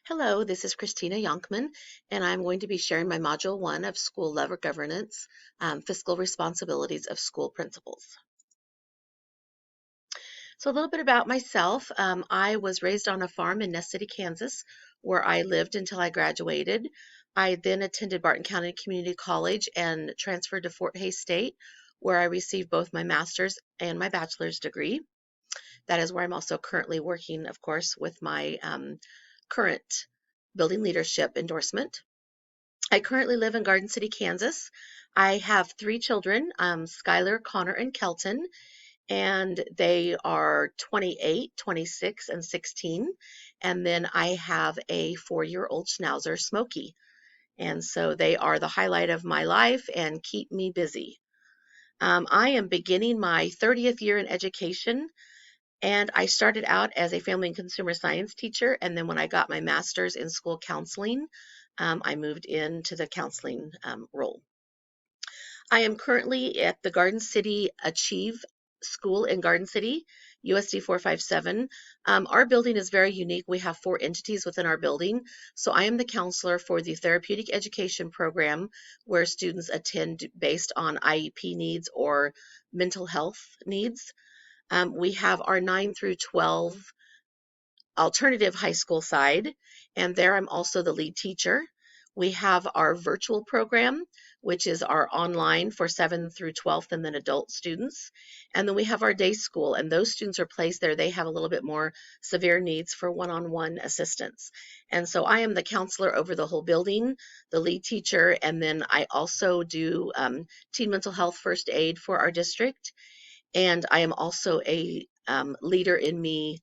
Hello, this is Christina Yonkman, and I'm going to be sharing my Module 1 of School Level Governance, Fiscal Responsibilities of School Principals. So a little bit about myself. I was raised on a farm in Ness City, Kansas, where I lived until I graduated. I then attended Barton County Community College and transferred to Fort Hays State, where I received both my master's and my bachelor's degree. That is where I'm also currently working, of course, with my current building leadership endorsement. I currently live in Garden City, Kansas. I have three children, Skylar, Connor, and Kelton, and they are 28, 26, and 16. And then I have a 4-year-old schnauzer, Smokey. And so they are the highlight of my life and keep me busy. I am beginning my 30th year in education, and I started out as a family and consumer science teacher. And then when I got my master's in school counseling, I moved into the counseling role. I am currently at the Garden City Achieve School in Garden City, USD 457. Our building is very unique. We have 4 entities within our building. So I am the counselor for the therapeutic education program, where students attend based on IEP needs or mental health needs. We have our 9 through 12 alternative high school side, and there I'm also the lead teacher. We have our virtual program, which is our online for 7th through 12th and then adult students. And then we have our day school, and those students are placed there. They have a little bit more severe needs for one-on-one assistance. And so I am the counselor over the whole building, the lead teacher, and then I also do teen mental health first aid for our district. And I am also a Leader in Me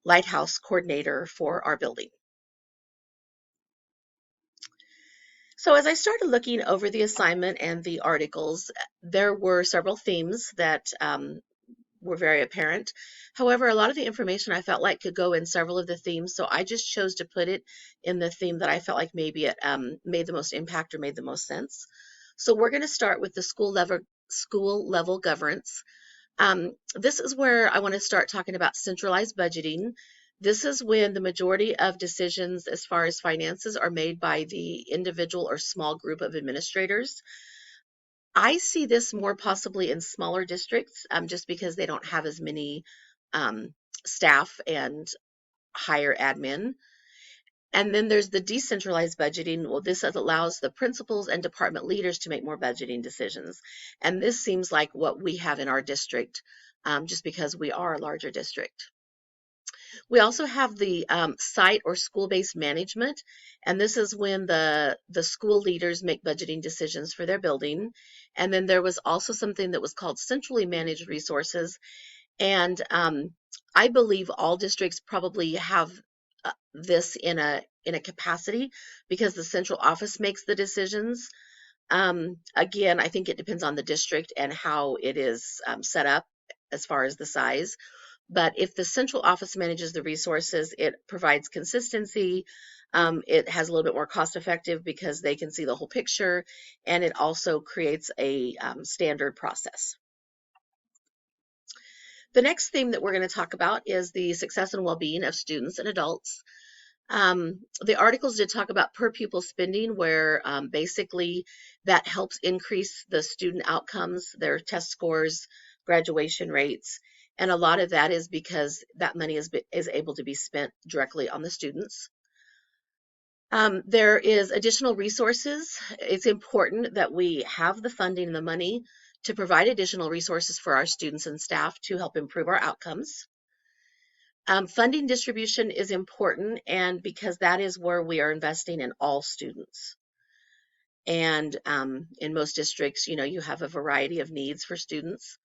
lighthouse coordinator for our building. So as I started looking over the assignment and the articles, there were several themes that were very apparent. However, a lot of the information I felt like could go in several of the themes, so I just chose to put it in the theme that I felt like maybe it made the most impact or made the most sense. So we're going to start with the school level governance. This is where I want to start talking about centralized budgeting. This is when the majority of decisions as far as finances are made by the individual or small group of administrators. I see this more possibly in smaller districts, just because they don't have as many staff and higher admin. And then there's the decentralized budgeting. Well, this allows the principals and department leaders to make more budgeting decisions. And this seems like what we have in our district, just because we are a larger district. We also have the site or school-based management, and this is when the school leaders make budgeting decisions for their building. And then there was also something that was called centrally managed resources, and I believe all districts probably have this in a capacity, because the central office makes the decisions. Again, I think it depends on the district and how it is set up as far as the size. But if the central office manages the resources, it provides consistency. It has a little bit more cost effective because they can see the whole picture, and it also creates a standard process. The next theme that we're going to talk about is the success and well-being of students and adults. The articles did talk about per pupil spending, where basically that helps increase the student outcomes, their test scores, graduation rates, and a lot of that is because that money is able to be spent directly on the students. There is additional resources. It's important that we have the funding and the money to provide additional resources for our students and staff to help improve our outcomes. Funding distribution is important, and because that is where we are investing in all students. And in most districts, you have a variety of needs for students.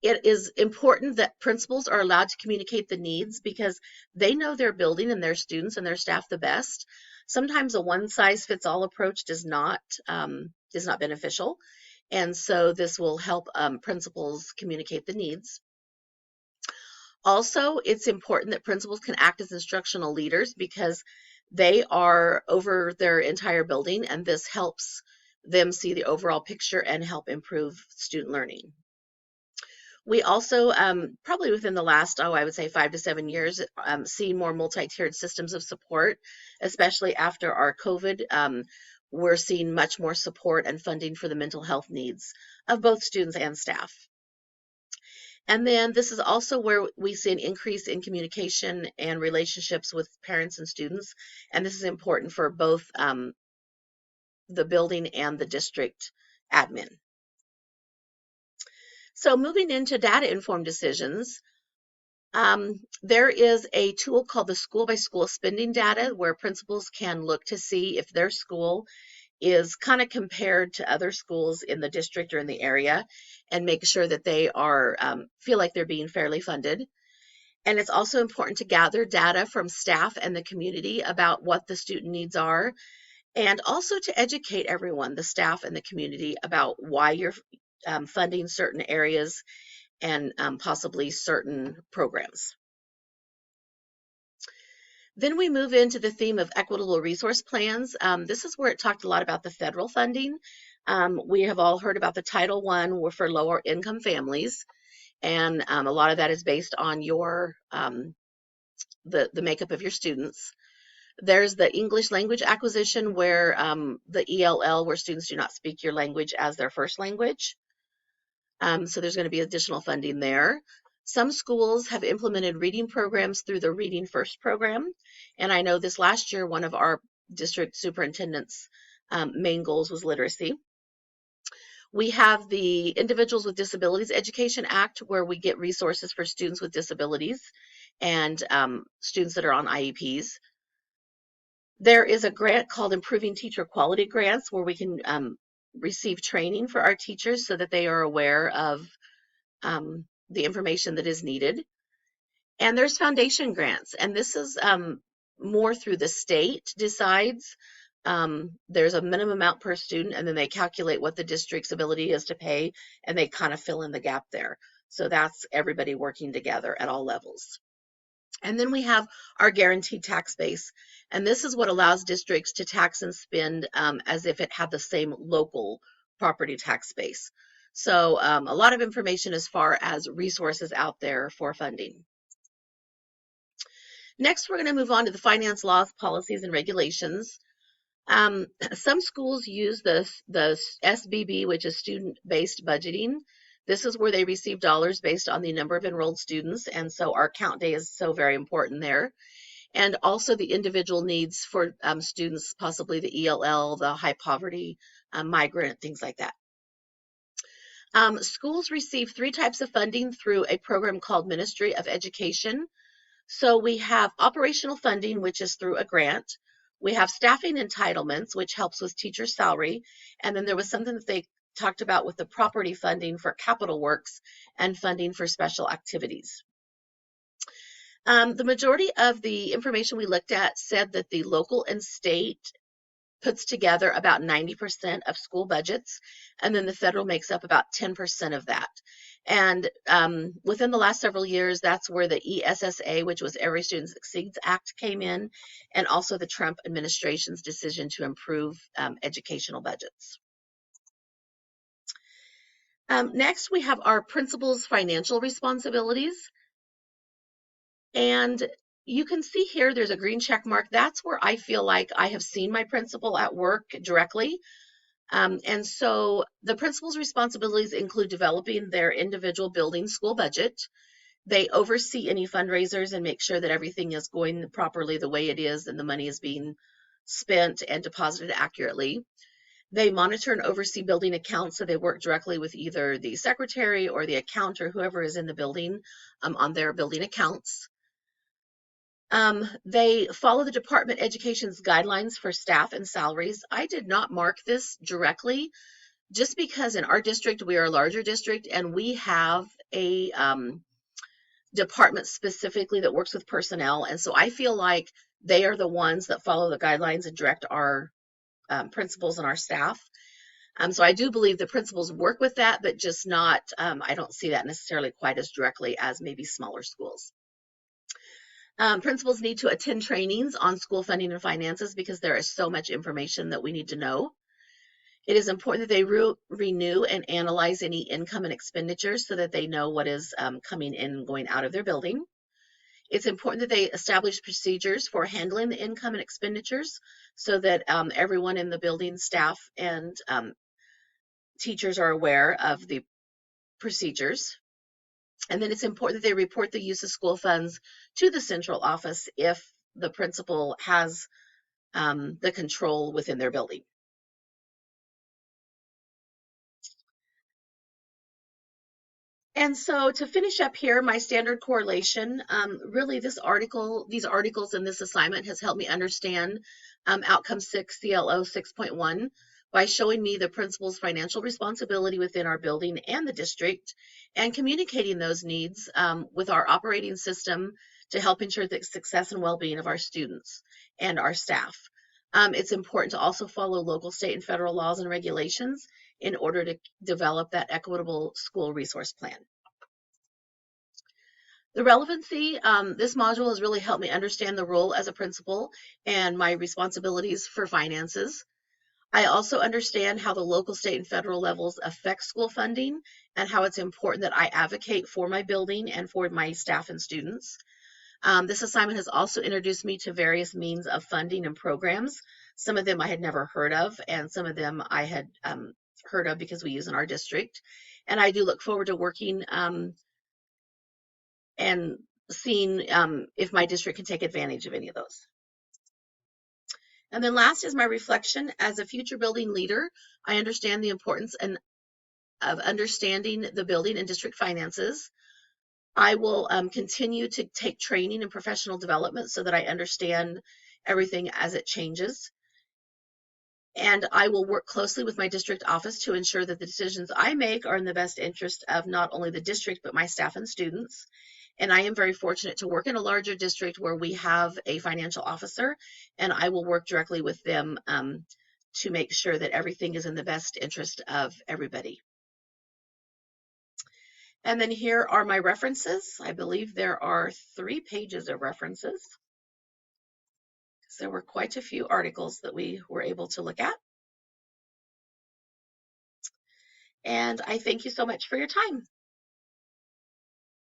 It is important that principals are allowed to communicate the needs, because they know their building and their students and their staff the best. Sometimes a one-size-fits-all approach is not beneficial, and so this will help principals communicate the needs. Also, it's important that principals can act as instructional leaders, because they are over their entire building, and this helps them see the overall picture and help improve student learning. We also, probably within the last, I would say 5 to 7 years, see more multi-tiered systems of support, especially after our COVID. We're seeing much more support and funding for the mental health needs of both students and staff. And then this is also where we see an increase in communication and relationships with parents and students. And this is important for both the building and the district admin. So moving into data-informed decisions, there is a tool called the school by school spending data where principals can look to see if their school is kind of compared to other schools in the district or in the area and make sure that they are feel like they're being fairly funded. And it's also important to gather data from staff and the community about what the student needs are, and also to educate everyone, the staff and the community, about why you're funding certain areas and possibly certain programs. Then we move into the theme of equitable resource plans. This is where it talked a lot about the federal funding. We have all heard about the Title I for lower income families, and a lot of that is based on your the makeup of your students. There's the English language acquisition where the ELL, where students do not speak your language as their first language. So there's going to be additional funding there. Some schools have implemented reading programs through the Reading First program. And I know this last year, one of our district superintendent's main goals was literacy. We have the Individuals with Disabilities Education Act, where we get resources for students with disabilities and students that are on IEPs. There is a grant called Improving Teacher Quality Grants, where we can receive training for our teachers so that they are aware of the information that is needed. And there's foundation grants, and this is more through the state decides. There's a minimum amount per student, and then they calculate what the district's ability is to pay, and they kind of fill in the gap there. So that's everybody working together at all levels. And then we have our guaranteed tax base. And this is what allows districts to tax and spend as if it had the same local property tax base. So a lot of information as far as resources out there for funding. Next, we're going to move on to the finance laws, policies, and regulations. Some schools use the SBB, which is student-based budgeting. This is where they receive dollars based on the number of enrolled students, and so our count day is so very important there. And also the individual needs for students, possibly the ELL, the high poverty, migrant, things like that. Schools receive 3 types of funding through a program called Ministry of Education. So we have operational funding, which is through a grant. We have staffing entitlements, which helps with teacher salary. And then there was something that they talked about with the property funding for capital works and funding for special activities. The majority of the information we looked at said that the local and state puts together about 90% of school budgets, and then the federal makes up about 10% of that. And within the last several years, that's where the ESSA, which was Every Student Succeeds Act, came in, and also the Trump administration's decision to improve educational budgets. Next, we have our principals' financial responsibilities. And you can see here there's a green check mark. That's where I feel like I have seen my principal at work directly. And so the principal's responsibilities include developing their individual building school budget. They oversee any fundraisers and make sure that everything is going properly the way it is and the money is being spent and deposited accurately. They monitor and oversee building accounts, so they work directly with either the secretary or the accountant or whoever is in the building on their building accounts. They follow the Department of Education's guidelines for staff and salaries. I did not mark this directly just because in our district, we are a larger district and we have a department specifically that works with personnel. And so I feel like they are the ones that follow the guidelines and direct our principals and our staff. So I do believe the principals work with that, but just not, I don't see that necessarily quite as directly as maybe smaller schools. Principals need to attend trainings on school funding and finances because there is so much information that we need to know. It is important that they renew and analyze any income and expenditures so that they know what is coming in and going out of their building. It's important that they establish procedures for handling the income and expenditures so that everyone in the building, staff, and teachers are aware of the procedures. And then it's important that they report the use of school funds to the central office if the principal has the control within their building. And so to finish up here, my standard correlation, really these articles and this assignment has helped me understand outcome 6, CLO 6.1 by showing me the principal's financial responsibility within our building and the district and communicating those needs with our operating system to help ensure the success and well-being of our students and our staff. It's important to also follow local, state, and federal laws and regulations in order to develop that equitable school resource plan. The relevancy, this module has really helped me understand the role as a principal and my responsibilities for finances. I also understand how the local, state, and federal levels affect school funding and how it's important that I advocate for my building and for my staff and students. This assignment has also introduced me to various means of funding and programs. Some of them I had never heard of, and some of them I had heard of because we use in our district. And I do look forward to working and seeing if my district can take advantage of any of those. And then last is my reflection. As a future building leader, I understand the importance of understanding the building and district finances. I will continue to take training and professional development so that I understand everything as it changes. And I will work closely with my district office to ensure that the decisions I make are in the best interest of not only the district, but my staff and students. And I am very fortunate to work in a larger district where we have a financial officer, and I will work directly with them to make sure that everything is in the best interest of everybody. And then here are my references. I believe there are 3 pages of references. So there were quite a few articles that we were able to look at. And I thank you so much for your time.